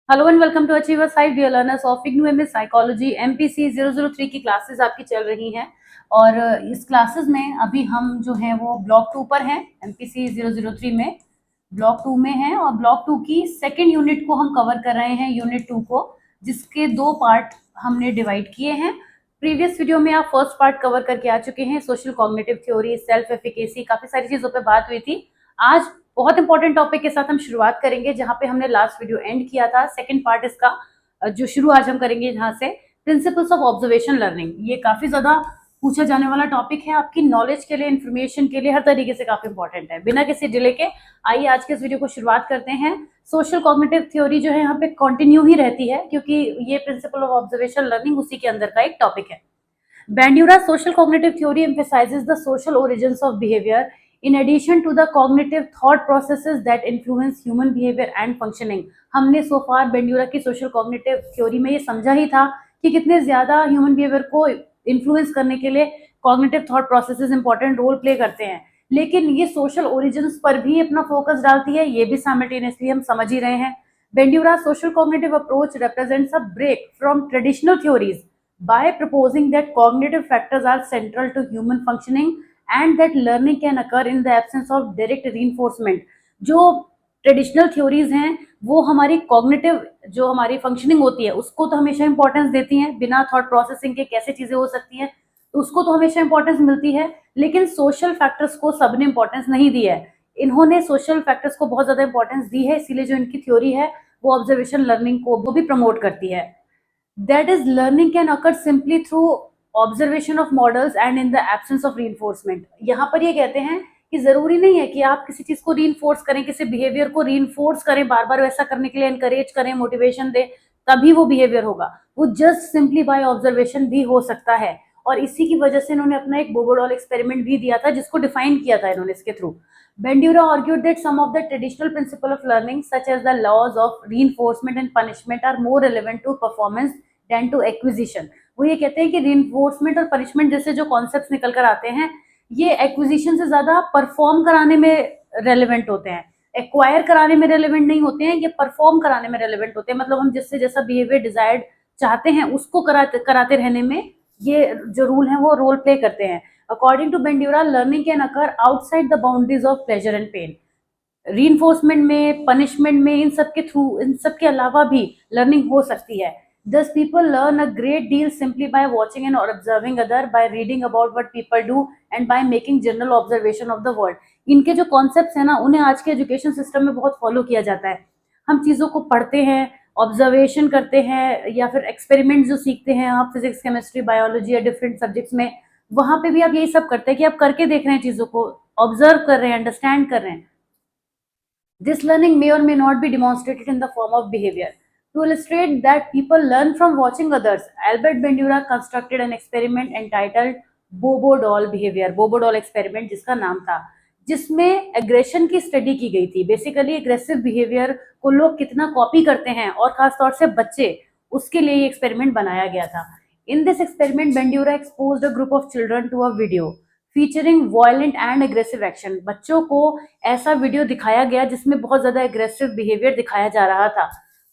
Hello and welcome to Achievers hi dear learners of IGNOU MS psychology MPC 003 की classes आपकी चल रही हैं। और इस क्लासेस में अभी हम जो हैं वो ब्लॉक 2 पर हैं। एमपीसी 003 में ब्लॉक 2 में हैं और ब्लॉक 2 की सेकेंड यूनिट को हम कवर कर रहे हैं, यूनिट 2 को, जिसके दो पार्ट हमने डिवाइड किए हैं। प्रीवियस वीडियो में आप फर्स्ट पार्ट कवर करके आ चुके हैं, social cognitive theory, self efficacy, काफी सारी चीजों पर बात हुई थी। आज बहुत इंपॉर्टेंट टॉपिक के साथ हम शुरुआत करेंगे, जहां पे हमने लास्ट वीडियो एंड किया था। सेकंड पार्ट इसका जो शुरू आज हम करेंगे जहां से प्रिंसिपल्स ऑफ ऑब्जर्वेशन लर्निंग। ये काफी ज्यादा पूछा जाने वाला टॉपिक है, आपकी नॉलेज के लिए, इन्फॉर्मेशन के लिए, हर तरीके से काफी इंपॉर्टेंट है। बिना किसी डिले के आइए आज के इस वीडियो को शुरुआत करते हैं। सोशल कॉग्निटिव थ्योरी जो है यहाँ पे कंटिन्यू ही रहती है, क्योंकि ये प्रिंसिपल ऑफ ऑब्जर्वेशन लर्निंग उसी के अंदर का एक टॉपिक है। Bandura's social cognitive theory emphasizes the social origins of behavior in addition to the cognitive thought processes that influence human behavior and functioning। हमने so far बेंड्यूरा की social cognitive theory में ये समझा ही था कि कितने ज्यादा human behavior को influence करने के लिए cognitive thought processes important role play करते हैं, लेकिन ये social origins पर भी अपना focus डालती है, ये भी simultaneously हम समझ ही रहे हैं। Bandura's social cognitive approach represents a break from traditional theories by proposing that cognitive factors are central to human functioning and that learning can occur in the absence of direct reinforcement। जो traditional theories हैं वो हमारी cognitive जो हमारी functioning होती है उसको तो हमेशा इंपॉर्टेंस देती हैं, बिना थॉट प्रोसेसिंग के कैसे चीजें हो सकती हैं, तो उसको तो हमेशा इंपॉर्टेंस मिलती है, लेकिन सोशल फैक्टर्स को सबने इंपॉर्टेंस नहीं दी है। इन्होंने सोशल फैक्टर्स को बहुत ज्यादा इंपॉर्टेंस दी है, इसीलिए जो इनकी थ्योरी है वो ऑब्जर्वेशन लर्निंग को वो भी प्रमोट करती है। That is, learning can occur simply through observation of models and in the absence of reinforcement। यहाँ पर ये कहते हैं कि जरूरी नहीं है कि आप किसी चीज को रीइंफोर्स करें, किसी बिहेवियर को रीइंफोर्स करें, बार बार वैसा करने के लिए एनकरेज करें, मोटिवेशन दें, तभी वो बिहेवियर होगा। वो जस्ट सिंपली बाय ऑब्जर्वेशन भी हो सकता है। और इसी की वजह से इन्होंने अपना एक बोबोडॉल एक्सपेरिमेंट भी दिया था, जिसको डिफाइन किया था इन्होंने इसके through. Bandura argued that some of the traditional principles of learning, such as the laws of reinforcement and punishment, are more relevant to performance than to acquisition। वो ये कहते हैं कि reinforcement और punishment जैसे जो कॉन्सेप्ट निकल कर आते हैं, ये एक्विजिशन से ज्यादा परफॉर्म कराने में रेलिवेंट होते हैं, एक्वायर कराने में रेलिवेंट नहीं होते हैं, ये परफॉर्म कराने में रेलिवेंट होते हैं। मतलब हम जिससे जैसा बिहेवियर डिजायर्ड चाहते हैं उसको कराते रहने में ये जो रूल है वो रोल प्ले करते हैं। According to Bandura, learning can occur outside the boundaries of pleasure and pain। Reinforcement में, पनिशमेंट में, इन सब के थ्रू, इन सब के अलावा भी लर्निंग हो सकती है। Thus people learn a great deal simply by watching and or observing other, by reading about what people do and by making general observation of the world। इनके जो कॉन्सेप्ट्स है ना, उन्हें आज के एजुकेशन सिस्टम में बहुत फॉलो किया जाता है। हम चीजों को पढ़ते हैं, ऑब्जर्वेशन करते हैं, या फिर एक्सपेरिमेंट जो सीखते हैं आप फिजिक्स, केमिस्ट्री, बायोलॉजी या डिफरेंट सब्जेक्ट्स में, वहां पे भी आप यही सब करते हैं कि आप करके देख रहे हैं, चीजों को ऑब्जर्व कर रहे हैं, अंडरस्टैंड कर रहे हैं। This learning may or may not be demonstrated in the form of behavior। To illustrate that people learn from watching others, Albert Bandura constructed an experiment entitled Bobo doll behavior। Bobo doll experiment जिसका नाम था, जिसमें aggression की study की गई थी। Basically aggressive behaviour को लोग कितना कॉपी करते हैं, और खासतौर से बच्चे, उसके लिए ये एक्सपेरिमेंट बनाया गया था। In this experiment, Bandura exposed a group of children to a video featuring violent and aggressive action. बच्चों को ऐसा वीडियो दिखाया गया जिसमें बहुत ज्यादा एग्रेसिव बिहेवियर दिखाया जा रहा था।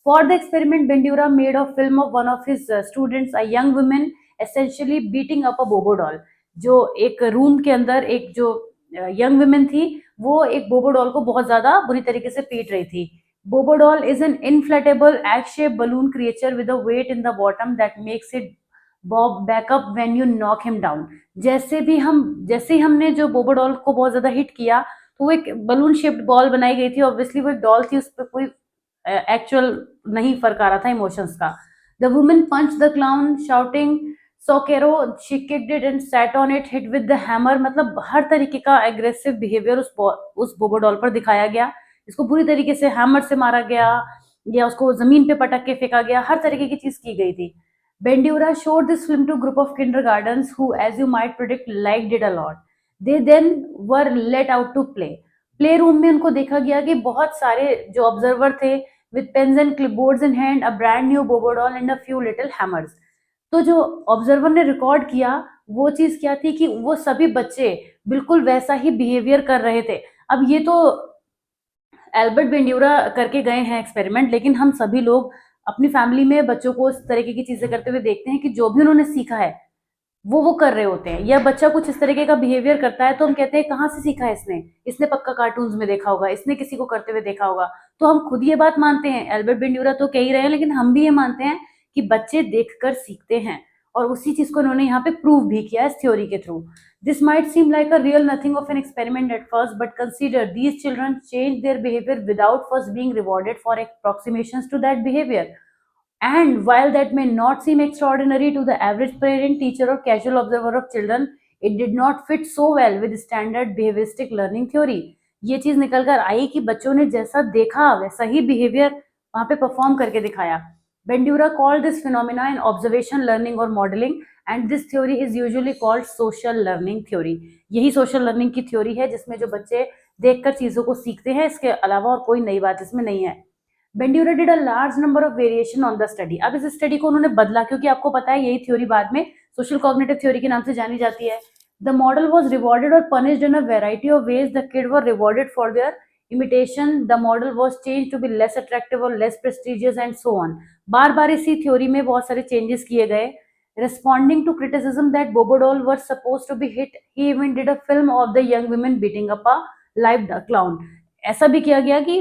For the experiment, Bandura made a film of one of his students, a young women essentially beating up a Bobo doll. जो एक रूम के अंदर एक जो यंग वुमेन थी, वो एक बोबो डॉल को बहुत ज्यादा बुरी तरीके से पीट रही थी। Bobo doll is an inflatable egg shape balloon creature with a weight in the bottom that makes it bob back up when you knock him down. जैसे ही हमने जो बोबो डॉल को बहुत ज्यादा हिट किया, तो वो एक बलून शेप्ड बॉल बनाई गई थी। ऑब्वियसली वो एक डॉल थी, उस पर कोई एक्चुअल नहीं फर्क आ रहा था इमोशंस का। The women punch the clown shouting sockeroo, she kicked it and sat on it, hit with the hammer. मतलब हर तरीके का एग्रेसिव बिहेवियर उस बोबो डॉल पर दिखाया गया। इसको बुरी तरीके से हैमर से मारा गया, या उसको जमीन पे पटक के फेंका गया, हर तरीके की चीज की गई थी। Bandura showed this film to a group of kindergartens who, as you might predict, liked it a lot। They then were let out to play। Play room में उनको देखा गया कि बहुत सारे जो ऑब्जर्वर थे, with pens and clipboards in hand, a brand new bobo doll and a few little hammers। तो जो ऑब्जर्वर ने रिकॉर्ड किया वो चीज क्या थी कि वो सभी बच्चे बिल्कुल वैसा ही बिहेवियर कर रहे थे। अब ये तो एल्बर्ट बेंड्यूरा करके गए हैं एक्सपेरिमेंट, लेकिन हम सभी लोग अपनी फैमिली में बच्चों को इस तरीके की चीजें करते हुए देखते हैं कि जो भी उन्होंने सीखा है वो कर रहे होते हैं, या बच्चा कुछ इस तरीके का बिहेवियर करता है तो हम कहते हैं कहाँ से सीखा है इसने, इसने पक्का कार्टून्स में देखा होगा, इसने किसी को करते हुए देखा होगा। तो हम खुद ये बात मानते हैं, एल्बर्ट बेंड्यूरा तो कह ही रहे हैं, लेकिन हम भी ये मानते हैं कि बच्चे देखकर सीखते हैं, और उसी चीज को उन्होंने यहाँ पे प्रूव भी किया इस थ्योरी के through. This might seem like a real nothing of an experiment at first, but consider these children change their behaviour without first being rewarded for approximations to that behavior. And while that may not seem extraordinary to the average parent, teacher, or casual observer of children, it did not fit so well with standard behavioristic learning theory. ये चीज निकल कर आई कि बच्चों ने जैसा देखा वैसा ही बिहेवियर वहां पे परफॉर्म करके दिखाया। बेंड्यूरा called this phenomena in observation learning or modeling, and this theory is usually called social learning theory. यही social learning की थ्योरी है जिसमें जो बच्चे देखकर चीजों को सीखते हैं, इसके अलावा और कोई नई बात इसमें नहीं है। Bandura did a large number of variation on the study. अब इस स्टडी को उन्होंने बदला, क्योंकि आपको पता है यही थ्योरी बाद में सोशल कॉग्निटिव थ्योरी के नाम से जानी जाती है। द मॉडल वॉज रिवॉर्डेड और punished in a variety of ways. The kid were rewarded for their imitation. The model was changed to be less attractive or less prestigious and so on. बार बार इसी theory में बहुत सारे changes किए गए। Responding to criticism that Bobo doll were supposed to be hit, he even did a film of the young women beating up a live clown. ऐसा भी किया गया कि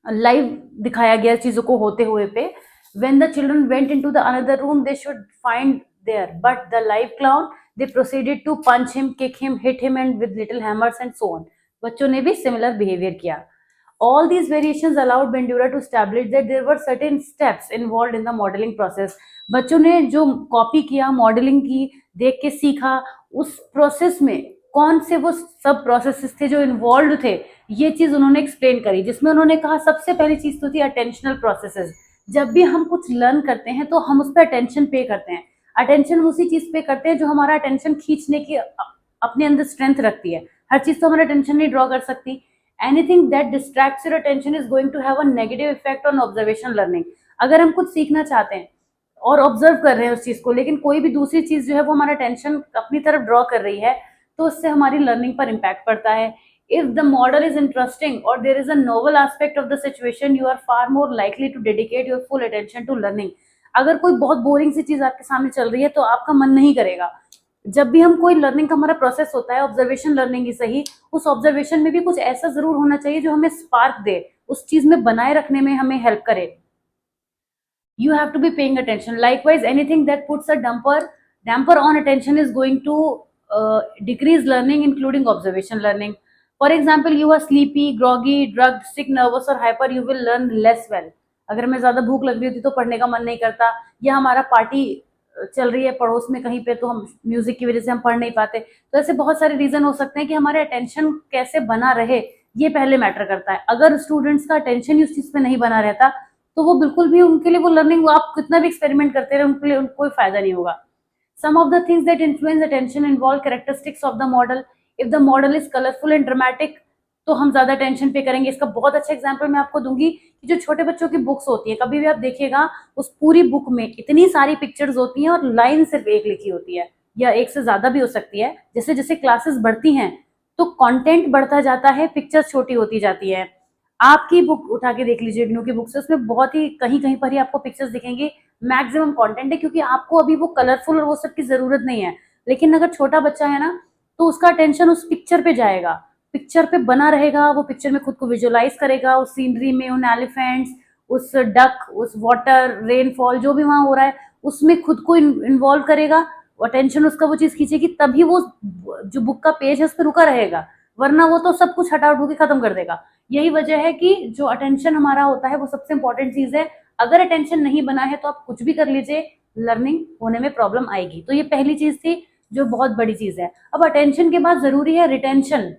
लाइव दिखाया गया चीजों को होते हुए पे। When the children went into the another room they should find there, but the live clown they proceeded to punch him, kick him, hit him and with little hammers and so on. बच्चों ने भी similar behaviour किया। All these variations allowed Bandura to establish that there were certain steps involved in the modeling process. बच्चों ने जो copy किया, modelling की, देख के सीखा, उस प्रोसेस में कौन से वो सब प्रोसेसेस थे जो इन्वॉल्व थे, ये चीज उन्होंने एक्सप्लेन करी, जिसमें उन्होंने कहा सबसे पहली चीज तो थी अटेंशनल प्रोसेसेस। जब भी हम कुछ लर्न करते हैं तो हम उस पर अटेंशन पे करते हैं। अटेंशन उसी चीज पे करते हैं जो हमारा अटेंशन खींचने की अपने अंदर स्ट्रेंथ रखती है। हर चीज तो हमारा अटेंशन नहीं ड्रॉ कर सकती। Anything that distracts your attention is going to have a negative effect on observation learning. अगर हम कुछ सीखना चाहते हैं और ऑब्जर्व कर रहे हैं उस चीज को, लेकिन कोई भी दूसरी चीज जो है वो हमारा अटेंशन अपनी तरफ ड्रॉ कर रही है, तो उससे हमारी लर्निंग पर इम्पैक्ट पड़ता है। If the model is interesting or there is a novel aspect of the situation, you are far more likely to dedicate your full attention to learning. अगर कोई बहुत बोरिंग सी चीज आपके सामने चल रही है तो आपका मन नहीं करेगा। जब भी हम कोई लर्निंग का हमारा प्रोसेस होता है, ऑब्जर्वेशन लर्निंग ही सही, उस ऑब्जर्वेशन में भी कुछ ऐसा जरूर होना चाहिए जो हमें स्पार्क दे, उस चीज में बनाए रखने में हमें हेल्प करे। You have to be paying attention. Likewise, anything that puts a damper on attention is going to decrease learning, including observation learning. For example, you are sleepy, groggy, drugged, sick, nervous or hyper, you will learn less well. अगर हमें ज्यादा भूख लग रही होती तो पढ़ने का मन नहीं करता, या हमारा पार्टी चल रही है पड़ोस में कहीं पे तो हम म्यूजिक की वजह से हम पढ़ नहीं पाते। तो ऐसे बहुत सारे रीजन हो सकते हैं कि हमारे अटेंशन कैसे बना रहे, ये पहले मैटर करता है। अगर स्टूडेंट्स का अटेंशन उस चीज पे नहीं बना रहता तो वो बिल्कुल भी, उनके लिए वो लर्निंग, आप कितना भी एक्सपेरिमेंट करते रहे, उनके लिए कोई फायदा नहीं होगा। Some of the things that influence attention involve characteristics of the model. If the model is colorful and dramatic, तो हम ज्यादा टेंशन पे करेंगे। इसका बहुत अच्छा एग्जांपल मैं आपको दूंगी कि जो छोटे बच्चों की बुक्स होती है, कभी भी आप देखिएगा उस पूरी बुक में इतनी सारी पिक्चर्स होती हैं और लाइन सिर्फ एक लिखी होती है, या एक से ज्यादा भी हो सकती है। जैसे जैसे क्लासेस बढ़ती हैं तो कंटेंट बढ़ता जाता है, पिक्चर्स छोटी होती जाती है। आपकी बुक उठा के देख लीजिए, इग्नू की बुक से, उसमें बहुत ही कहीं कहीं पर ही आपको पिक्चर्स दिखेंगी, मैक्सिमम कंटेंट है, क्योंकि आपको अभी वो कलरफुल और वो सब की जरूरत नहीं है। लेकिन अगर छोटा बच्चा है ना, तो उसका अटेंशन उस पिक्चर पे जाएगा, पिक्चर पे बना रहेगा, वो पिक्चर में खुद को विजुअलाइज करेगा, उस सीनरी में, उन एलिफेंट्स, उस डक, उस वाटर, रेनफॉल, जो भी वहां हो रहा है उसमें खुद को इन्वॉल्व करेगा, अटेंशन उसका वो चीज खींचेगी, तभी वो जो बुक का पेज है उस पर रुका रहेगा, वरना वो तो सब कुछ हटा उठा के खत्म कर देगा। यही वजह है कि जो अटेंशन हमारा होता है वो सबसे इंपॉर्टेंट चीज है। अगर अटेंशन नहीं बना है तो आप कुछ भी कर लीजिए, लर्निंग होने में प्रॉब्लम आएगी। तो ये पहली चीज थी जो बहुत बड़ी चीज है। अब अटेंशन के बाद जरूरी है रिटेंशन।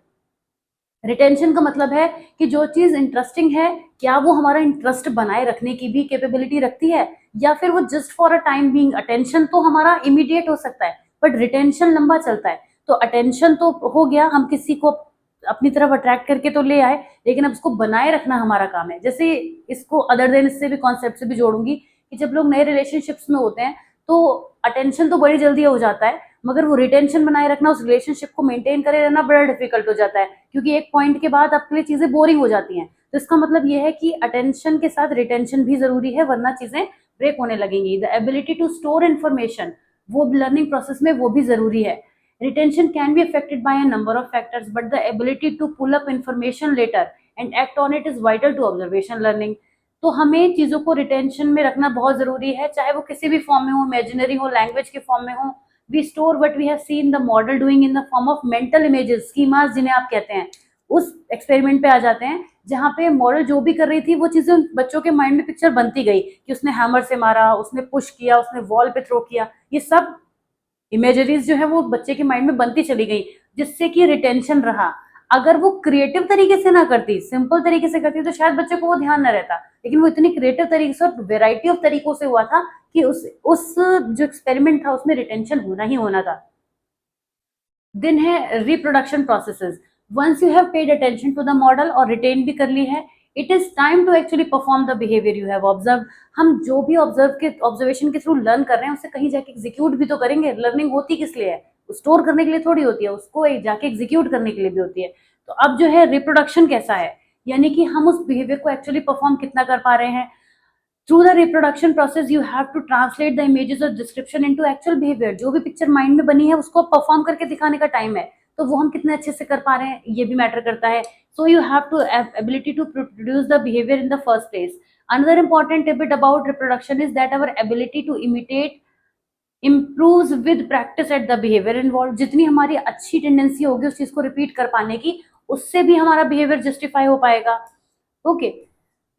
रिटेंशन का मतलब है कि जो चीज इंटरेस्टिंग है, क्या वो हमारा इंटरेस्ट बनाए रखने की भी कैपेबिलिटी रखती है, या फिर वो just for a time being. Attention तो हमारा इमीडिएट हो सकता है, बट रिटेंशन लंबा चलता है। तो अटेंशन तो हो गया, हम किसी को अपनी तरफ अट्रैक्ट करके तो ले आए, लेकिन अब उसको बनाए रखना हमारा काम है। जैसे इसको अदर देन इससे भी कॉन्सेप्ट से भी जोड़ूंगी कि जब लोग नए रिलेशनशिप्स में होते हैं तो अटेंशन तो बड़ी जल्दी हो जाता है, मगर वो रिटेंशन बनाए रखना, उस रिलेशनशिप को मेंटेन करे रहना बड़ा डिफिकल्ट हो जाता है, क्योंकि एक पॉइंट के बाद आपके लिए चीजें बोरिंग हो जाती हैं। तो इसका मतलब ये है कि अटेंशन के साथ रिटेंशन भी जरूरी है, वरना चीजें ब्रेक होने लगेंगी। The ability to store information, वो लर्निंग प्रोसेस में वो भी जरूरी है। Retention can be affected by a number of factors, but the ability to pull up information later and act on it is vital to observation learning. तो हमें चीजों को रिटेंशन में रखना बहुत जरूरी है, चाहे वो किसी भी फॉर्म में हो, इमेजिनरी हो, लैंग्वेज के फॉर्म में हो। We store what we have seen the model doing in the form of mental images, schemas जिन्हें आप कहते हैं। उस एक्सपेरिमेंट पे आ जाते हैं जहाँ पे मॉडल जो भी कर रही थी वो चीजें बच्चों के माइंड में पिक्चर बनती गई कि उसने हैमर से मारा, उसने पुश किया, उसने वॉल पे थ्रो किया। ये सब इमेजरीज जो है वो बच्चे के माइंड में बनती चली गई, जिससे कि रिटेंशन रहा। अगर वो क्रिएटिव तरीके से ना करती, सिंपल तरीके से करती, तो शायद बच्चे को वो ध्यान न रहता। लेकिन वो इतनी क्रिएटिव तरीके से और वेराइटी ऑफ तरीकों से हुआ था कि उस जो एक्सपेरिमेंट था उसमें रिटेंशन होना ही होना था। दिन है reproduction processes. Once you have paid attention to the model और रिटेन भी कर ली है, it is time to actually perform the behaviour you have observe. हम जो भी ऑब्जर्वेशन के थ्रू लर्न कर रहे हैं उसे कहीं जाके एग्जीक्यूट भी तो करेंगे। लर्निंग होती किस लिए है? स्टोर करने के लिए थोड़ी होती है, उसको जाके एग्जीक्यूट करने के लिए भी होती है। तो अब जो है रिप्रोडक्शन कैसा है, यानी कि हम उस बिहेवियर को एक्चुअली परफॉर्म कितना कर पा रहे हैं। Through the reproduction process you have to translate the images और डिस्क्रिप्शन इनटू एक्चुअल बिहेवियर। जो भी पिक्चर माइंड में बनी है उसको परफॉर्म करके दिखाने का टाइम है, तो वो हम कितने अच्छे से कर पा रहे हैं ये भी मैटर करता है। So you have to ability to produce the behaviour in the first place. Another important tidbit about reproduction is that our ability to imitate improves with practice at the behavior involved। जितनी हमारी अच्छी tendency होगी उस चीज को repeat कर पाने की, उससे भी हमारा बिहेवियर जस्टिफाई हो पाएगा। ओके,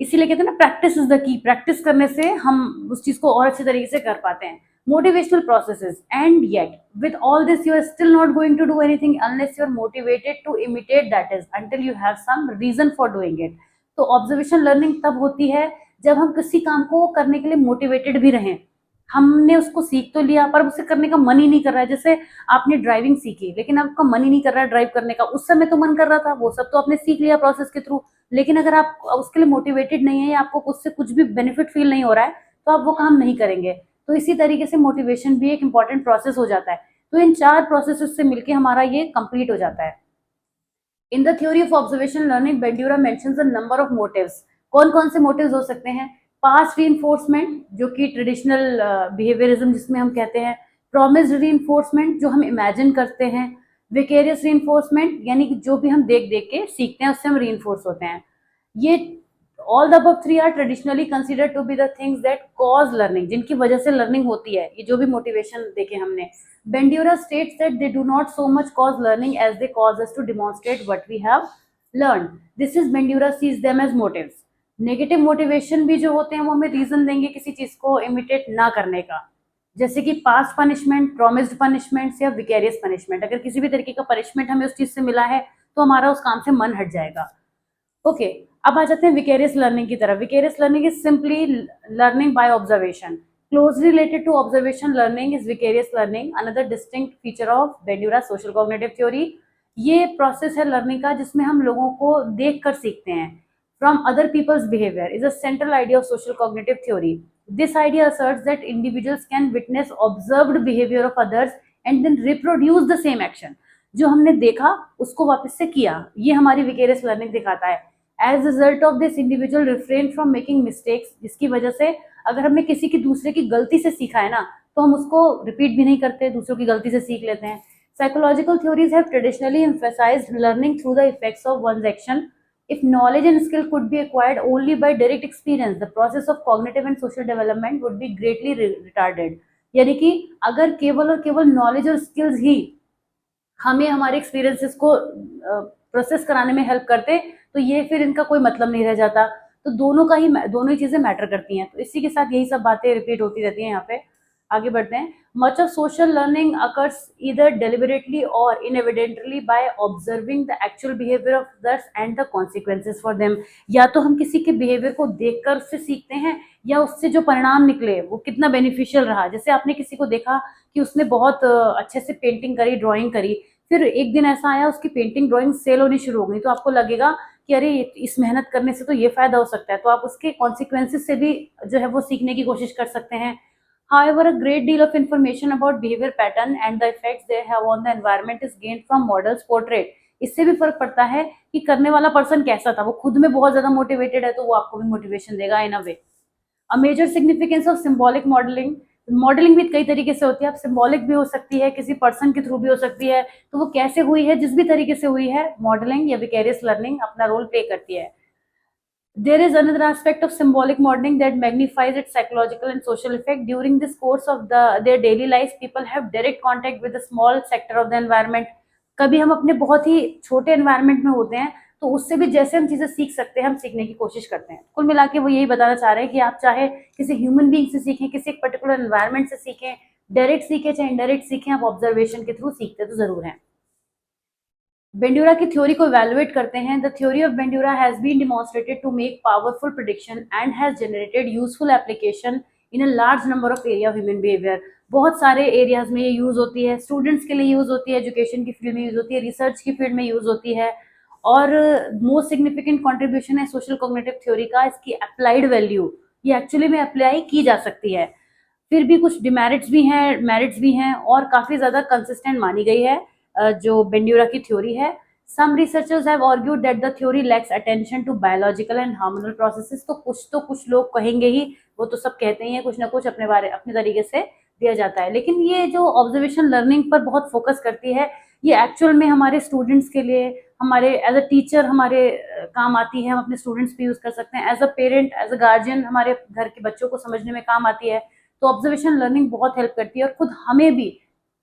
इसीलिए कहते हैं ना practice is the key. Practice करने से हम उस चीज को और अच्छे तरीके से कर पाते हैं। Motivational processes, and yet with all this you are still not going to do anything unless you are motivated to imitate, that is until you have some reason for doing it. तो observation learning तब होती है जब हम किसी काम को करने के लिए मोटिवेटेड भी रहें। हमने उसको सीख तो लिया पर उसे करने का मन ही नहीं कर रहा है। जैसे आपने ड्राइविंग सीखी लेकिन आपका मन ही नहीं कर रहा है ड्राइव करने का, उस समय तो मन कर रहा था, वो सब तो आपने सीख लिया प्रोसेस के थ्रू। लेकिन अगर आप उसके लिए मोटिवेटेड नहीं है या आपको उससे कुछ भी बेनिफिट फील नहीं हो रहा है तो आप वो काम नहीं करेंगे। तो इसी तरीके से मोटिवेशन भी एक इंपॉर्टेंट प्रोसेस हो जाता है। तो इन 4 प्रोसेस से मिलकर हमारा ये कंप्लीट हो जाता है। In the theory of observation learning Bandura mentions a number of motives. कौन कौन से मोटिव्स हो सकते हैं? पास्ट रीइंफोर्समेंट, जो कि ट्रेडिशनल बिहेवियरिज्म जिसमें हम कहते हैं। प्रॉमिस्ड रीइंफोर्समेंट, जो हम इमेजिन करते हैं। विकेरियस रीइंफोर्समेंट, यानी कि जो भी हम देख देख के सीखते हैं उससे हम रीइंफोर्स होते हैं। ये all the above 3 are traditionally considered to be the things that cause learning, जिनकी वजह से लर्निंग होती है। ये जो भी मोटिवेशन देखे हमने। Bandura states that they do not so much cause learning as they cause us to demonstrate what we have learned. This is Bandura sees them as motives. Negative motivation भी जो होते हैं वो हमें रीजन देंगे किसी चीज को इमिटेट ना करने का, जैसे कि पास्ट पनिशमेंट, प्रॉमिस्ड पनिशमेंट या विकेरियस पनिशमेंट। अगर किसी भी तरीके का पनिशमेंट हमें उस चीज से मिला है तो हमारा उस काम से मन हट जाएगा। ओके, अब आ जाते हैं विकेरियस लर्निंग की तरफ। Vicarious learning is simply learning by observation. Closely related to observation learning is vicarious learning, another distinct feature of Bandura's social cognitive theory। ये प्रोसेस है लर्निंग का जिसमें हम लोगों को देख कर सीखते हैं। From other people's behavior is a central idea of social cognitive theory. This idea asserts that individuals can witness observed behavior of others and then reproduce the same action। जो हमने देखा उसको वापस से किया, ये हमारी vicarious learning दिखाता है। As a result of this, individual refrain from making mistakes, जिसकी वजह से अगर हमने किसी की दूसरे की गलती से सीखा है ना तो हम उसको रिपीट भी नहीं करते, दूसरों की गलती से सीख लेते हैं। Psychological theories have traditionally emphasized learning through the effects of one's action. If knowledge and skill could be acquired only by direct experience, the process of cognitive and social development would be greatly retarded। यानी कि अगर केवल और केवल knowledge और skills ही हमें हमारे experiences को प्रोसेस कराने में हेल्प करते तो ये फिर इनका कोई मतलब नहीं रह जाता। तो दोनों ही चीजें मैटर करती हैं। तो इसी के साथ यही सब बातें रिपीट होती रहती हैं। यहाँ पे आगे बढ़ते हैं। Much of social learning occurs either deliberately or inadvertently by observing the actual behaviour of others and the consequences for them. या तो हम किसी के बिहेवियर को देखकर उससे सीखते हैं या उससे जो परिणाम निकले वो कितना बेनिफिशियल रहा। जैसे आपने किसी को देखा कि उसने बहुत अच्छे से पेंटिंग करी, ड्राइंग करी, फिर एक दिन ऐसा आया उसकी पेंटिंग ड्राइंग सेल होनी शुरू हो गई, तो आपको लगेगा कि अरे इस मेहनत करने से तो ये फायदा हो सकता है। तो आप उसके कॉन्सिक्वेंसेस से भी जो है वो सीखने की कोशिश कर सकते हैं। However, a great deal of information about behavior pattern and the effects they have on the environment is gained from models portrait। इससे भी फर्क पड़ता है कि करने वाला पर्सन कैसा था। वो खुद में बहुत ज्यादा मोटिवेटेड है तो वो आपको भी मोटिवेशन देगा in a way. A major significance of symbolic modelling. Modelling भी कई तरीके से होती है, आप सिंबॉलिक भी हो सकती है, किसी पर्सन के थ्रू भी हो सकती है, तो वो कैसे हुई है, जिस भी तरीके से हुई है, मॉडलिंग या विकेरियस लर्निंग अपना रोल प्ले करती है। There is another aspect of symbolic modeling that magnifies its psychological and social effect. During this course of their daily lives, people have direct contact with a small sector of the environment. कभी हम अपने बहुत ही छोटे environment में होते हैं तो उससे भी जैसे हम चीजें सीख सकते हैं, हम सीखने की कोशिश करते हैं। कुल मिला के वो यही बताना चाह रहे हैं कि आप चाहे किसी ह्यूमन बीइंग से सीखें, किसी एक पर्टिकुलर एनवायरनमेंट से सीखें, डायरेक्ट सीखें चाहे इनडायरेक्ट सीखें, आप ऑब्जर्वेशन के थ्रू सीखते तो जरूर हैं। बेंड्यूरा की थ्योरी को इवैल्यूएट करते हैं। The theory of Bandura has been demonstrated to make powerful prediction and has generated useful application in a large number of area of human behaviour. बहुत सारे एरियाज में ये यूज होती है, स्टूडेंट्स के लिए यूज होती है, एजुकेशन की फील्ड में यूज होती है, रिसर्च की फील्ड में यूज होती है। और मोस्ट सिग्निफिकेंट कॉन्ट्रीब्यूशन है सोशल कॉग्निटिव थ्योरी का, इसकी अप्लाइड वैल्यू ये एक्चुअली में अप्लाई की जा सकती है। फिर भी कुछ डिमेरिट्स भी हैं, मेरिट्स भी हैं, और काफी ज्यादा कंसिस्टेंट मानी गई है जो बेंड्यूरा की थ्योरी है। Some researchers have argued that the theory lacks attention to biological and hormonal processes. तो कुछ लोग कहेंगे ही, वो तो सब कहते ही हैं, कुछ ना कुछ अपने तरीके से दिया जाता है। लेकिन ये जो ऑब्जर्वेशन लर्निंग पर बहुत फोकस करती है, ये एक्चुअल में हमारे स्टूडेंट्स के लिए, हमारे एज अ टीचर हमारे काम आती है, हम अपने स्टूडेंट्स भी यूज कर सकते हैं, as a parent as a guardian हमारे घर के बच्चों को समझने में काम आती है। तो ऑब्जर्वेशन लर्निंग बहुत हेल्प करती है और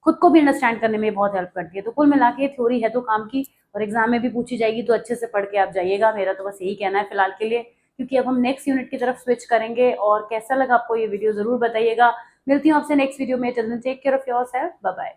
खुद को भी अंडरस्टैंड करने में बहुत हेल्प करती है। तो कुल मिला के थ्योरी है तो काम की, और एग्जाम में भी पूछी जाएगी तो अच्छे से पढ़ के आप जाइएगा। मेरा तो बस यही कहना है फिलहाल के लिए, क्योंकि अब हम नेक्स्ट यूनिट की तरफ स्विच करेंगे। और कैसा लगा आपको ये वीडियो जरूर बताइएगा। मिलती हूँ आपसे नेक्स्ट वीडियो में। Take care of yourself, bye bye.